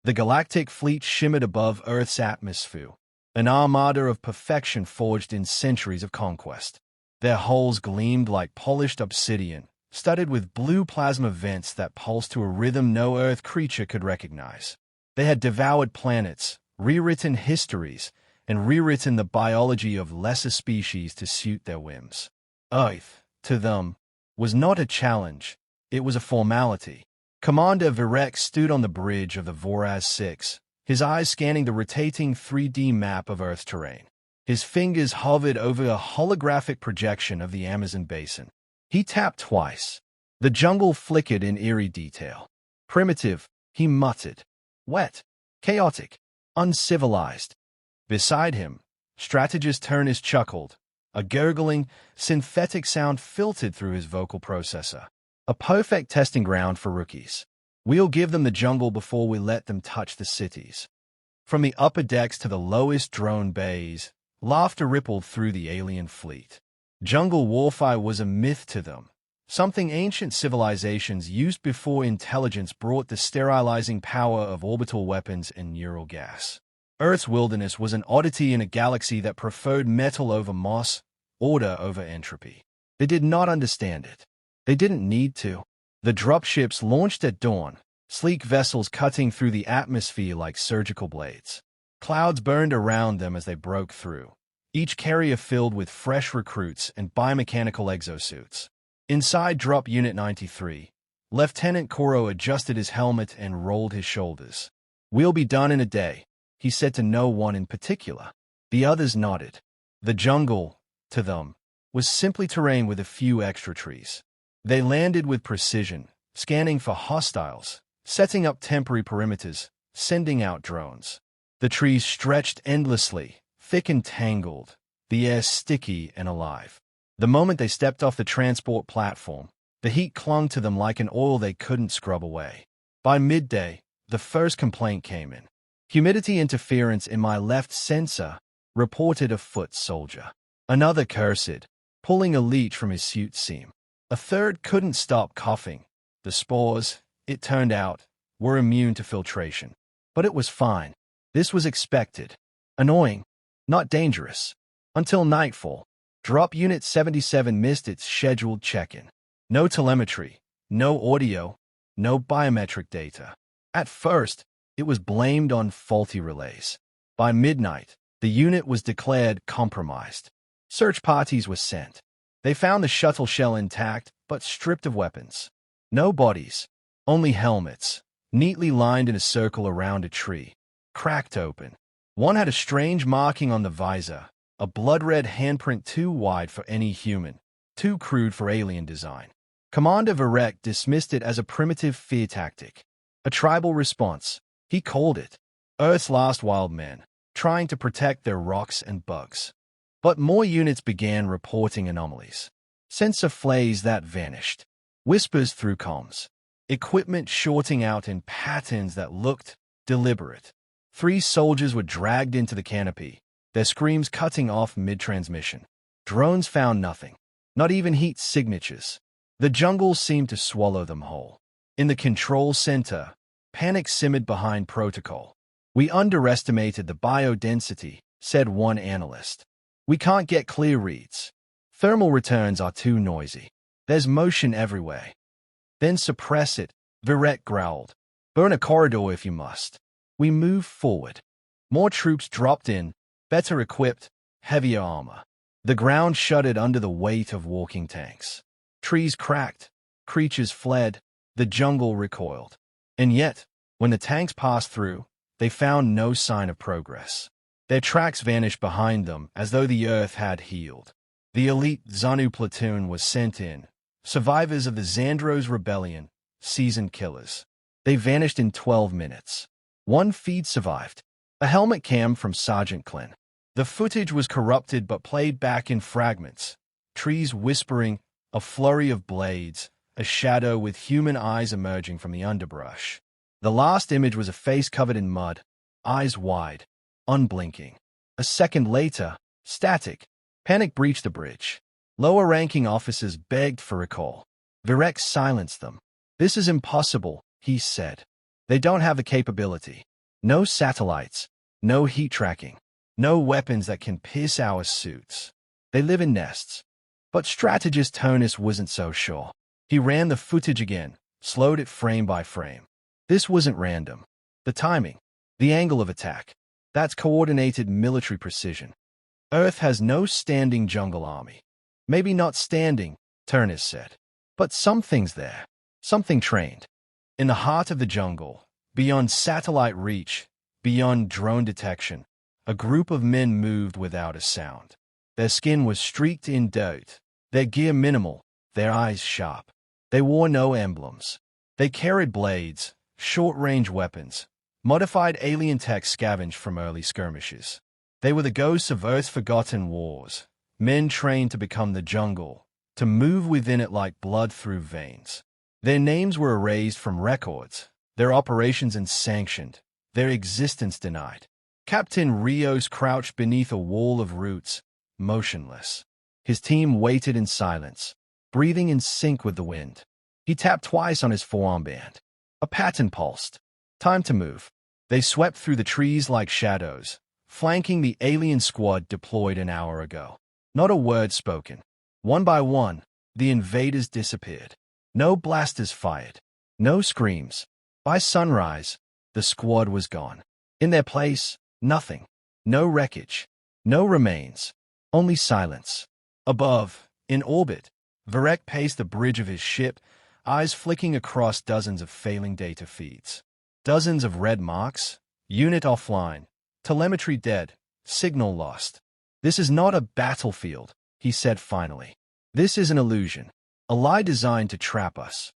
The galactic fleet shimmered above Earth's atmosphere, an armada of perfection forged in centuries of conquest. Their hulls gleamed like polished obsidian, studded with blue plasma vents that pulsed to a rhythm no Earth creature could recognize. They had devoured planets, rewritten histories, and rewritten the biology of lesser species to suit their whims. Earth, to them, was not a challenge, it was a formality. Commander Virek stood on the bridge of the Voraz 6, his eyes scanning the rotating 3D map of Earth's terrain. His fingers hovered over a holographic projection of the Amazon basin. He tapped twice. The jungle flickered in eerie detail. Primitive, he muttered. Wet, chaotic, uncivilized. Beside him, strategist Turnus chuckled. A gurgling, synthetic sound filtered through his vocal processor. A perfect testing ground for rookies. We'll give them the jungle before we let them touch the cities. From the upper decks to the lowest drone bays, laughter rippled through the alien fleet. Jungle warfare was a myth to them, something ancient civilizations used before intelligence brought the sterilizing power of orbital weapons and neural gas. Earth's wilderness was an oddity in a galaxy that preferred metal over moss, order over entropy. They did not understand it. They didn't need to. The dropships launched at dawn, sleek vessels cutting through the atmosphere like surgical blades. Clouds burned around them as they broke through, each carrier filled with fresh recruits and biomechanical exosuits. Inside Drop Unit 93, Lieutenant Koro adjusted his helmet and rolled his shoulders. We'll be done in a day, he said to no one in particular. The others nodded. The jungle, to them, was simply terrain with a few extra trees. They landed with precision, scanning for hostiles, setting up temporary perimeters, sending out drones. The trees stretched endlessly, thick and tangled, the air sticky and alive. The moment they stepped off the transport platform, the heat clung to them like an oil they couldn't scrub away. By midday, the first complaint came in. Humidity interference in my left sensor, reported a foot soldier. Another cursed, pulling a leech from his suit seam. A third couldn't stop coughing. The spores, it turned out, were immune to filtration. But it was fine. This was expected. Annoying, not dangerous. Until nightfall, Drop Unit 77 missed its scheduled check-in. No telemetry, no audio, no biometric data. At first, it was blamed on faulty relays. By midnight, the unit was declared compromised. Search parties were sent. They found the shuttle shell intact, but stripped of weapons. No bodies, only helmets, neatly lined in a circle around a tree, cracked open. One had a strange marking on the visor, a blood-red handprint too wide for any human, too crude for alien design. Commander Virek dismissed it as a primitive fear tactic. A tribal response, he called it. Earth's last wild men, trying to protect their rocks and bugs. But more units began reporting anomalies. Sensor flays that vanished. Whispers through comms. Equipment shorting out in patterns that looked deliberate. 3 soldiers were dragged into the canopy, their screams cutting off mid-transmission. Drones found nothing. Not even heat signatures. The jungle seemed to swallow them whole. In the control center, panic simmered behind protocol. We underestimated the biodensity, said one analyst. We can't get clear reads. Thermal returns are too noisy. There's motion everywhere. Then suppress it, Virek growled. Burn a corridor if you must. We moved forward. More troops dropped in, better equipped, heavier armor. The ground shuddered under the weight of walking tanks. Trees cracked, creatures fled, the jungle recoiled. And yet, when the tanks passed through, they found no sign of progress. Their tracks vanished behind them as though the earth had healed. The elite Zanu platoon was sent in, survivors of the Xandros rebellion, seasoned killers. They vanished in 12 minutes. One feed survived, a helmet cam from Sergeant Klin. The footage was corrupted but played back in fragments, trees whispering, a flurry of blades, a shadow with human eyes emerging from the underbrush. The last image was a face covered in mud, eyes wide, unblinking. A second later, static. Panic breached the bridge. Lower-ranking officers begged for recall. Virek silenced them. This is impossible, he said. They don't have the capability. No satellites, no heat tracking, no weapons that can pierce our suits. They live in nests. But strategist Turnus wasn't so sure. He ran the footage again, slowed it frame by frame. This wasn't random. The timing, the angle of attack, that's coordinated military precision. Earth has no standing jungle army. Maybe not standing, Turnus said. But something's there. Something trained. In the heart of the jungle, beyond satellite reach, beyond drone detection, a group of men moved without a sound. Their skin was streaked in dirt, their gear minimal, their eyes sharp. They wore no emblems. They carried blades, short-range weapons, modified alien tech scavenged from early skirmishes. They were the ghosts of Earth's forgotten wars, men trained to become the jungle, to move within it like blood through veins. Their names were erased from records, their operations unsanctioned, their existence denied. Captain Rios crouched beneath a wall of roots, motionless. His team waited in silence, breathing in sync with the wind. He tapped twice on his forearm band. A pattern pulsed. Time to move. They swept through the trees like shadows, flanking the alien squad deployed an hour ago. Not a word spoken. One by one, the invaders disappeared. No blasters fired. No screams. By sunrise, the squad was gone. In their place, nothing. No wreckage. No remains. Only silence. Above, in orbit, Varek paced the bridge of his ship, eyes flicking across dozens of failing data feeds. Dozens of red marks, unit offline, telemetry dead, signal lost. This is not a battlefield, he said finally. This is an illusion, a lie designed to trap us.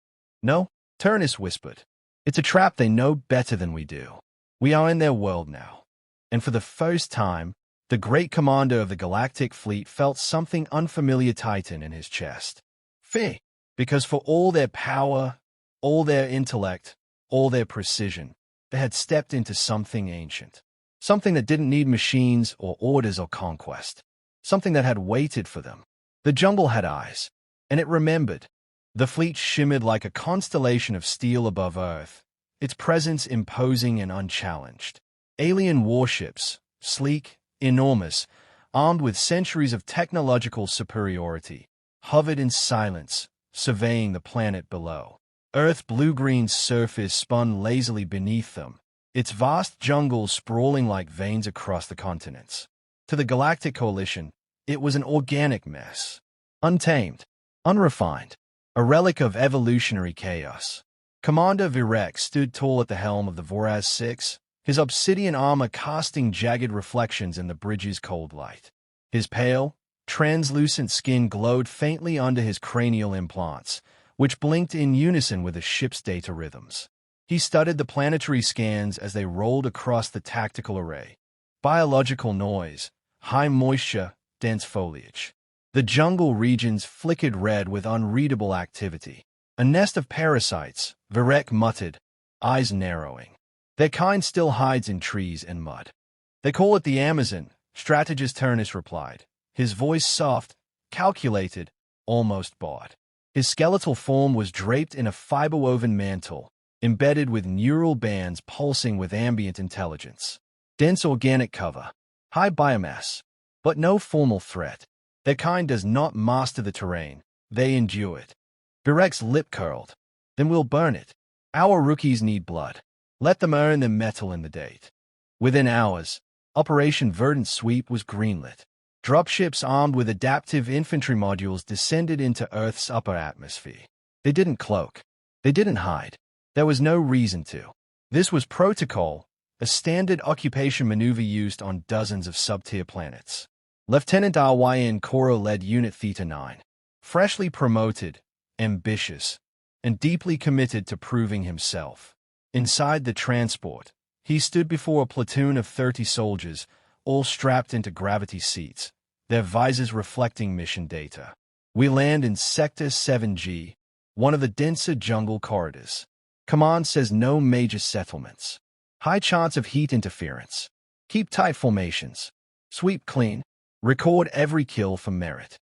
No, Turnus whispered. It's a trap they know better than we do. We are in their world now. And for the first time, the great commander of the Galactic Fleet felt something unfamiliar tighten in his chest. Fear. Because for all their power, all their intellect, all their precision, they had stepped into something ancient. Something that didn't need machines or orders or conquest. Something that had waited for them. The jungle had eyes, and it remembered. The fleet shimmered like a constellation of steel above Earth, its presence imposing and unchallenged. Alien warships, sleek, enormous, armed with centuries of technological superiority, hovered in silence, surveying the planet below. Earth's blue-green surface spun lazily beneath them, its vast jungle sprawling like veins across the continents. To the Galactic Coalition, it was an organic mess. Untamed, unrefined, a relic of evolutionary chaos. Commander Virek stood tall at the helm of the Voraz 6, his obsidian armor casting jagged reflections in the bridge's cold light. His pale, translucent skin glowed faintly under his cranial implants, which blinked in unison with the ship's data rhythms. He studied the planetary scans as they rolled across the tactical array. Biological noise, high moisture, dense foliage. The jungle regions flickered red with unreadable activity. A nest of parasites, Virek muttered, eyes narrowing. Their kind still hides in trees and mud. They call it the Amazon, strategist Turnus replied, his voice soft, calculated, almost bored. His skeletal form was draped in a fiber-woven mantle, embedded with neural bands pulsing with ambient intelligence. Dense organic cover, high biomass, but no formal threat. Their kind does not master the terrain, they endure it. Virek's lip curled. Then we'll burn it. Our rookies need blood. Let them earn their metal in the date. Within hours, Operation Verdant Sweep was greenlit. Dropships armed with adaptive infantry modules descended into Earth's upper atmosphere. They didn't cloak. They didn't hide. There was no reason to. This was protocol, a standard occupation maneuver used on dozens of sub-tier planets. Lieutenant Ryn Koro led Unit Theta 9. Freshly promoted, ambitious, and deeply committed to proving himself. Inside the transport, he stood before a platoon of 30 soldiers, all strapped into gravity seats, their visors reflecting mission data. We land in Sector 7G, one of the denser jungle corridors. Command says no major settlements. High chance of heat interference. Keep tight formations. Sweep clean. Record every kill for merit.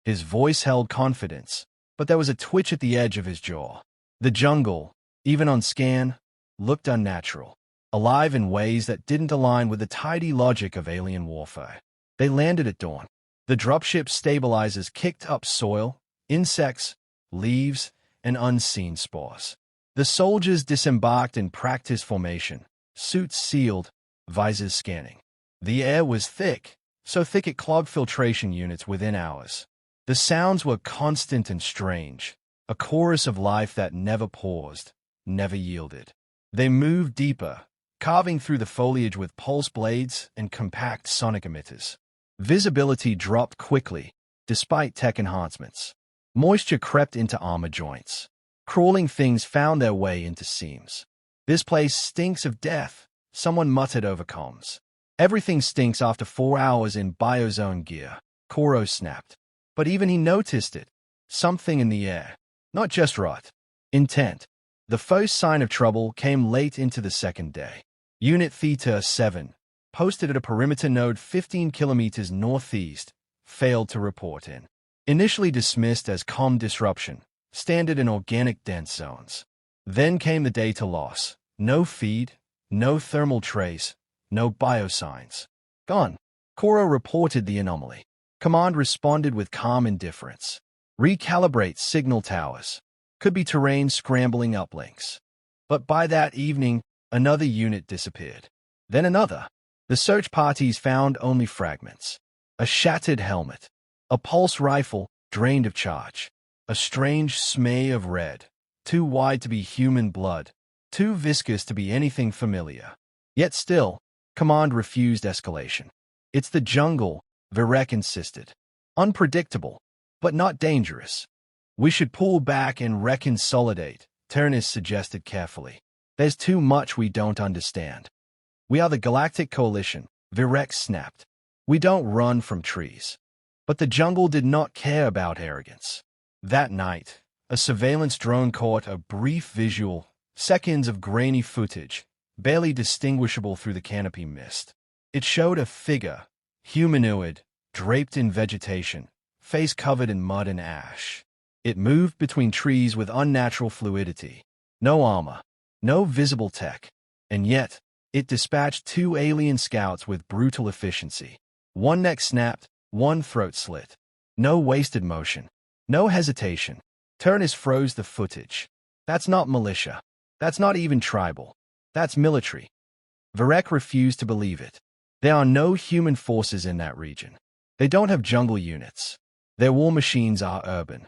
His voice held confidence, but there was a twitch at the edge of his jaw. The jungle, even on scan, looked unnatural. alive in ways that didn't align with the tidy logic of alien warfare. They landed at dawn. The dropship stabilizers kicked up soil, insects, leaves, and unseen spores. The soldiers disembarked in practice formation, suits sealed, visors scanning. The air was thick, so thick it clogged filtration units within hours. The sounds were constant and strange, a chorus of life that never paused, never yielded. They moved deeper, carving through the foliage with pulse blades and compact sonic emitters. Visibility dropped quickly, despite tech enhancements. Moisture crept into armor joints. Crawling things found their way into seams. "This place stinks of death," someone muttered over comms. "Everything stinks after 4 hours in biozone gear," Koro snapped. But even he noticed it. Something in the air. Not just rot. Intent. The first sign of trouble came late into the second day. Unit Theta 7, posted at a perimeter node 15 kilometers northeast, failed to report in. Initially dismissed as comm disruption, standard in organic dense zones. Then came the data loss. No feed, no thermal trace, no biosigns. Gone. Koro reported the anomaly. Command responded with calm indifference. Recalibrate signal towers. Could be terrain scrambling uplinks. But by that evening, another unit disappeared. Then another. The search parties found only fragments. A shattered helmet. A pulse rifle, drained of charge. A strange smear of red. Too wide to be human blood. Too viscous to be anything familiar. Yet still, Command refused escalation. "It's the jungle," Virek insisted. "Unpredictable, but not dangerous. We should pull back and reconsolidate," Turnus suggested carefully. "There's too much we don't understand." "We are the Galactic Coalition," Virek snapped. "We don't run from trees." But the jungle did not care about arrogance. That night, a surveillance drone caught a brief visual, seconds of grainy footage, barely distinguishable through the canopy mist. It showed a figure, humanoid, draped in vegetation, face covered in mud and ash. It moved between trees with unnatural fluidity. No armor, no visible tech. And yet, it dispatched 2 alien scouts with brutal efficiency. One neck snapped, one throat slit. No wasted motion. No hesitation. Turnus froze the footage. "That's not militia. That's not even tribal. That's military." Virek refused to believe it. There are no human forces in that region. They don't have jungle units. Their war machines are urban.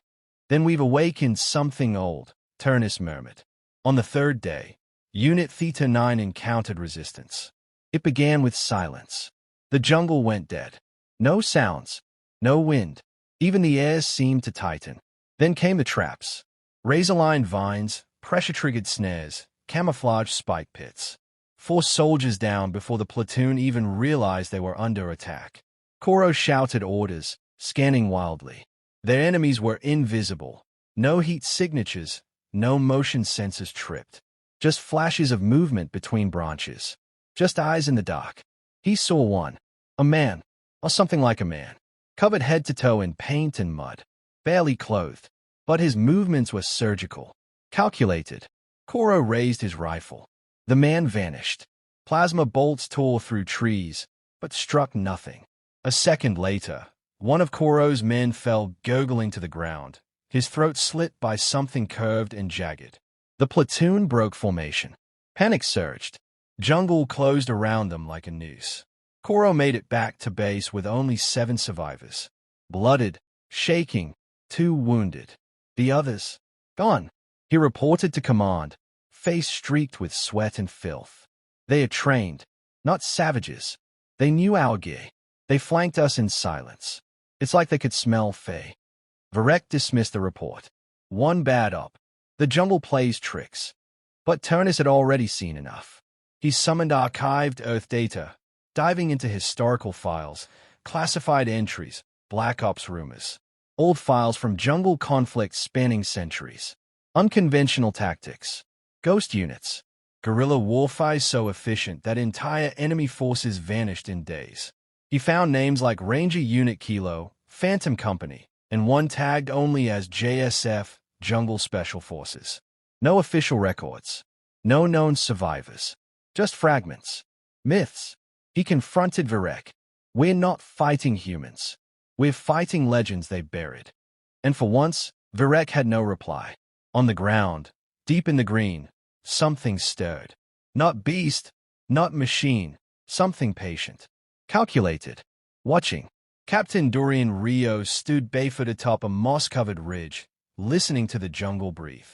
"Then we've awakened something old," Turnus murmured. On the third day, Unit Theta 9 encountered resistance. It began with silence. The jungle went dead. No sounds. No wind. Even the air seemed to tighten. Then came the traps. Razor-lined vines, pressure-triggered snares, camouflage spike pits. 4 soldiers down before the platoon even realized they were under attack. Koro shouted orders, scanning wildly. Their enemies were invisible. No heat signatures, no motion sensors tripped. Just flashes of movement between branches. Just eyes in the dark. He saw one. A man, or something like a man, covered head to toe in paint and mud. Barely clothed. But his movements were surgical. Calculated. Koro raised his rifle. The man vanished. Plasma bolts tore through trees, but struck nothing. A second later, one of Koro's men fell gurgling to the ground, his throat slit by something curved and jagged. The platoon broke formation. Panic surged. Jungle closed around them like a noose. Koro made it back to base with only 7 survivors. Blooded, shaking, 2 wounded. The others, gone. He reported to command, face streaked with sweat and filth. "They are trained, not savages. They knew our gear. They flanked us in silence. It's like they could smell Fae." Virek dismissed the report. One bad up. The jungle plays tricks. But Turnus had already seen enough. He summoned archived Earth data, diving into historical files, classified entries, Black Ops rumors. Old files from jungle conflicts spanning centuries. Unconventional tactics. Ghost units. Guerrilla warfare so efficient that entire enemy forces vanished in days. He found names like Ranger Unit Kilo, Phantom Company, and one tagged only as JSF, Jungle Special Forces. No official records. No known survivors. Just fragments. Myths. He confronted Varek. We're not fighting humans. We're fighting legends they buried. And for once, Varek had no reply. On the ground, deep in the green, something stirred. Not beast, not machine, something patient. Calculated. Watching. Captain Dorian Rios stood barefoot atop a moss-covered ridge, listening to the jungle breathe.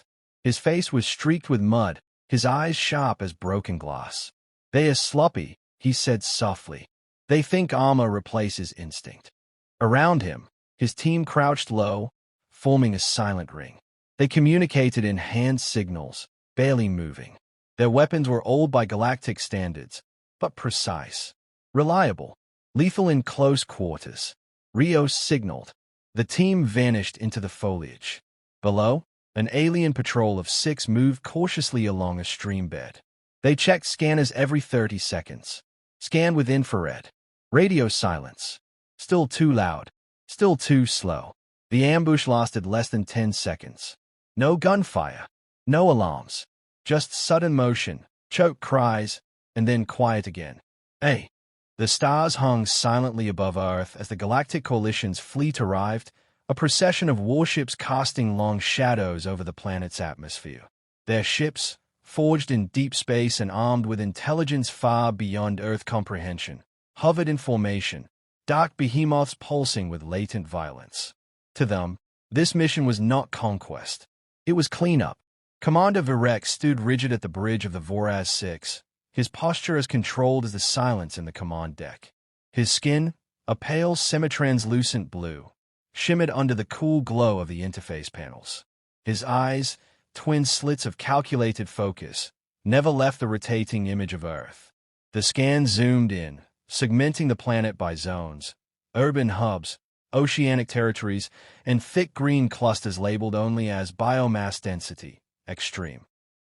His face was streaked with mud, his eyes sharp as broken glass. "They are sloppy," he said softly. "They think armor replaces instinct." Around him, his team crouched low, forming a silent ring. They communicated in hand signals, barely moving. Their weapons were old by galactic standards, but precise. Reliable. Lethal in close quarters. Rios signaled. The team vanished into the foliage. Below, an alien patrol of 6 moved cautiously along a stream bed. They checked scanners every 30 seconds. Scanned with infrared. Radio silence. Still too loud. Still too slow. The ambush lasted less than 10 seconds. No gunfire. No alarms. Just sudden motion, choked cries, and then quiet again. Hey! The stars hung silently above Earth as the Galactic Coalition's fleet arrived, a procession of warships casting long shadows over the planet's atmosphere. Their ships, forged in deep space and armed with intelligence far beyond Earth comprehension, hovered in formation, dark behemoths pulsing with latent violence. To them, this mission was not conquest. It was cleanup. Commander Varek stood rigid at the bridge of the Voraz 6, his posture as controlled as the silence in the command deck. His skin, a pale semi-translucent blue, shimmered under the cool glow of the interface panels. His eyes, twin slits of calculated focus, never left the rotating image of Earth. The scan zoomed in, segmenting the planet by zones, urban hubs, oceanic territories, and thick green clusters labeled only as biomass density, extreme.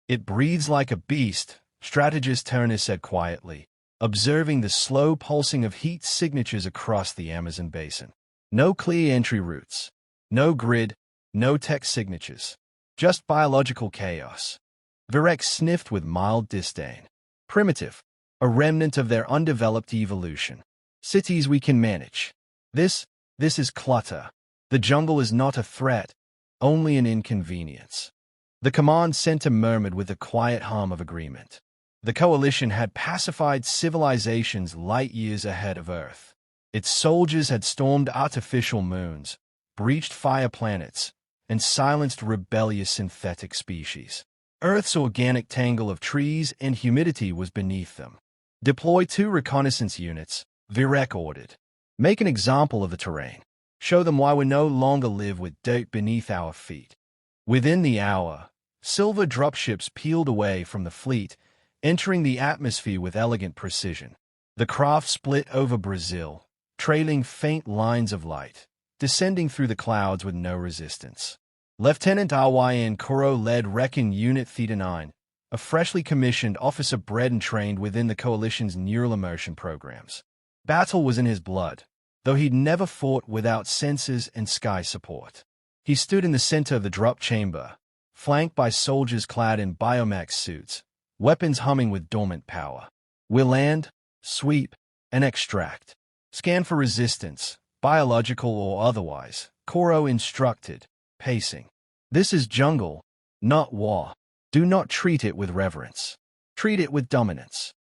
"It breathes like a beast," strategist Turner said quietly, observing the slow pulsing of heat signatures across the Amazon basin. No clear entry routes. No grid. No tech signatures. Just biological chaos. Varek sniffed with mild disdain. Primitive. A remnant of their undeveloped evolution. Cities we can manage. This is clutter. The jungle is not a threat, only an inconvenience. The command center murmured with the quiet hum of agreement. The coalition had pacified civilizations light years ahead of Earth. Its soldiers had stormed artificial moons, breached fire planets, and silenced rebellious synthetic species. Earth's organic tangle of trees and humidity was beneath them. "Deploy 2 reconnaissance units," Varek ordered. "Make an example of the terrain. Show them why we no longer live with dirt beneath our feet." Within the hour, silver dropships peeled away from the fleet, entering the atmosphere with elegant precision. The craft split over Brazil, trailing faint lines of light, descending through the clouds with no resistance. Lieutenant Ryn Kuro led Recon Unit Theta 9, a freshly commissioned officer bred and trained within the Coalition's neural immersion programs. Battle was in his blood, though he'd never fought without sensors and sky support. He stood in the center of the drop chamber, flanked by soldiers clad in biomax suits, weapons humming with dormant power. "We'll land, sweep, and extract. Scan for resistance, biological or otherwise," Koro instructed, pacing. "This is jungle, not war. Do not treat it with reverence. Treat it with dominance."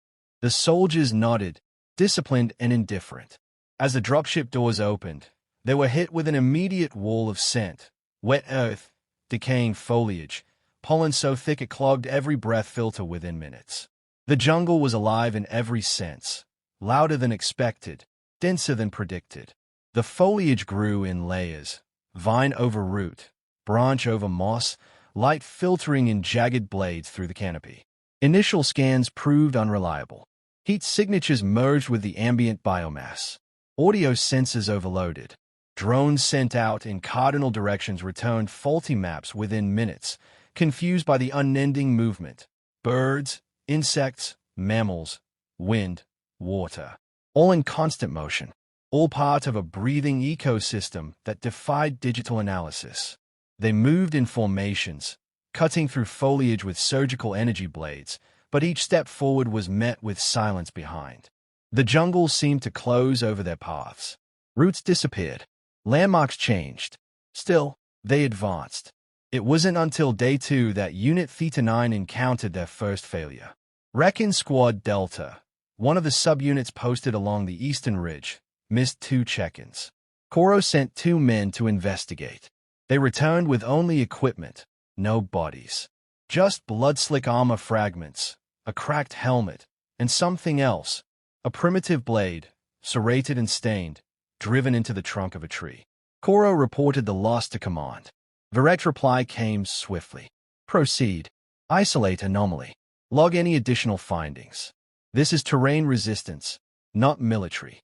The soldiers nodded, disciplined and indifferent. As the dropship doors opened, they were hit with an immediate wall of scent, wet earth, decaying foliage, pollen so thick it clogged every breath filter within minutes. The jungle was alive in every sense, louder than expected, denser than predicted. The foliage grew in layers, vine over root, branch over moss, light filtering in jagged blades through the canopy. Initial scans proved unreliable. Heat signatures merged with the ambient biomass. Audio sensors overloaded. Drones sent out in cardinal directions returned faulty maps within minutes, confused by the unending movement. Birds, insects, mammals, wind, water, all in constant motion, all part of a breathing ecosystem that defied digital analysis. They moved in formations, cutting through foliage with surgical energy blades, but each step forward was met with silence behind. The jungle seemed to close over their paths. Routes disappeared. Landmarks changed. Still, they advanced. It wasn't until day 2 that Unit Theta 9 encountered their first failure. Recon Squad Delta, one of the subunits posted along the eastern ridge, missed 2 check-ins. Koro sent 2 men to investigate. They returned with only equipment, no bodies. Just blood-slick armor fragments, a cracked helmet, and something else, a primitive blade, serrated and stained, driven into the trunk of a tree. Koro reported the loss to command. Virec's reply came swiftly. Proceed. Isolate anomaly. Log any additional findings. This is terrain resistance, not military.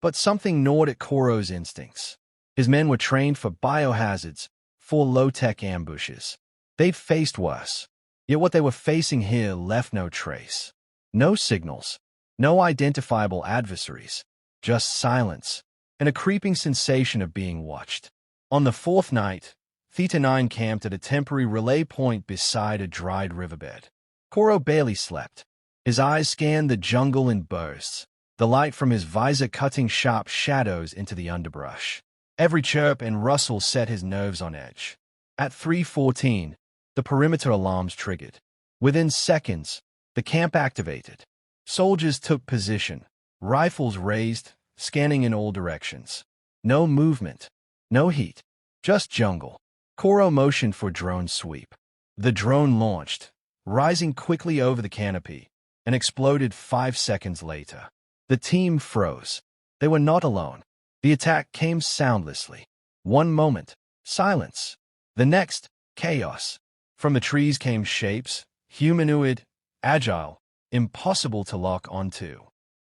But something gnawed at Koro's instincts. His men were trained for biohazards, for low-tech ambushes. They'd faced worse. Yet what they were facing here left no trace. No signals. No identifiable adversaries. Just silence, and a creeping sensation of being watched. On the 4th night, Theta 9 camped at a temporary relay point beside a dried riverbed. Koro barely slept. His eyes scanned the jungle in bursts, the light from his visor cutting sharp shadows into the underbrush. Every chirp and rustle set his nerves on edge. At 3:14, the perimeter alarms triggered. Within seconds, the camp activated. Soldiers took position, rifles raised, scanning in all directions. No movement, no heat, just jungle. Koro motioned for drone sweep. The drone launched, rising quickly over the canopy, and exploded 5 seconds later. The team froze. They were not alone. The attack came soundlessly. One moment, silence. The next, chaos. From the trees came shapes, humanoid, agile, impossible to lock onto.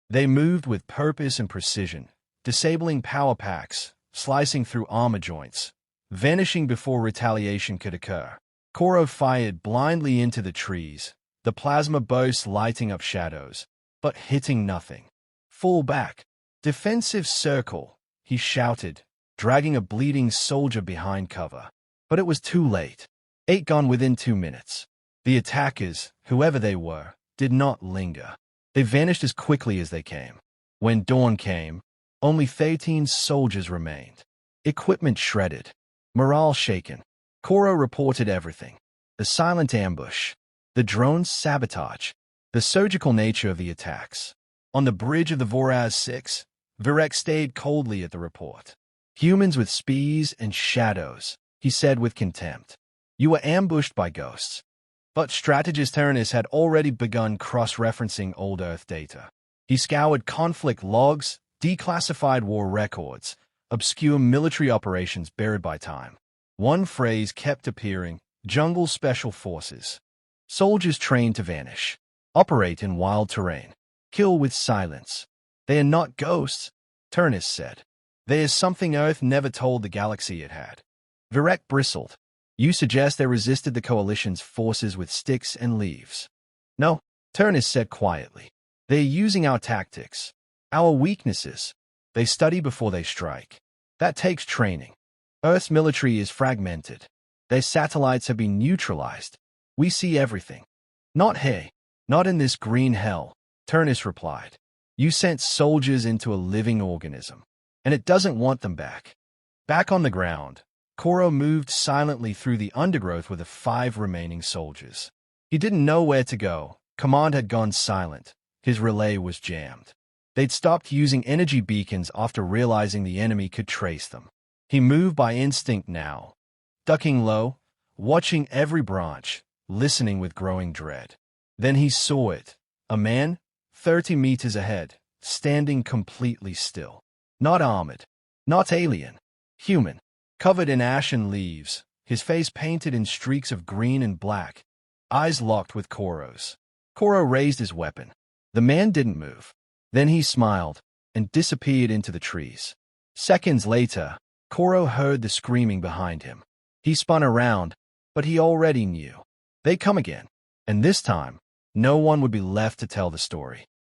They moved with purpose and precision, disabling power packs, slicing through armor joints, vanishing before retaliation could occur. Koro fired blindly into the trees, the plasma bursts lighting up shadows, but hitting nothing. Fall back. Defensive circle, he shouted, dragging a bleeding soldier behind cover. But it was too late. 8 gone within 2 minutes. The attackers, whoever they were, did not linger. They vanished as quickly as they came. When dawn came, only 13 soldiers remained. Equipment shredded. Morale shaken. Koro reported everything. The silent ambush. The drone's sabotage. The surgical nature of the attacks. On the bridge of the Voraz 6, Virek stayed coldly at the report. Humans with spees and shadows, he said with contempt. You were ambushed by ghosts. But strategist Turnus had already begun cross-referencing old Earth data. He scoured conflict logs, declassified war records, obscure military operations buried by time. One phrase kept appearing: jungle special forces. Soldiers trained to vanish. Operate in wild terrain. Kill with silence. They are not ghosts, Turnus said. There is something Earth never told the galaxy it had. Virek bristled. You suggest they resisted the Coalition's forces with sticks and leaves? No, Turnus said quietly. They're using our tactics, our weaknesses. They study before they strike. That takes training. Earth's military is fragmented. Their satellites have been neutralized. We see everything. Not here, not in this green hell, Turnus replied. You sent soldiers into a living organism, and it doesn't want them back. Back on the ground, Koro moved silently through the undergrowth with the 5 remaining soldiers. He didn't know where to go. Command had gone silent. His relay was jammed. They'd stopped using energy beacons after realizing the enemy could trace them. He moved by instinct now, ducking low, watching every branch, listening with growing dread. Then he saw it, a man, 30 meters ahead, standing completely still. Not armored, not alien, human. Covered in ashen leaves, his face painted in streaks of green and black, eyes locked with Koro's. Koro raised his weapon. The man didn't move. Then he smiled and disappeared into the trees. Seconds later, Koro heard the screaming behind him. He spun around, but he already knew. They'd come again, and this time, no one would be left to tell the story.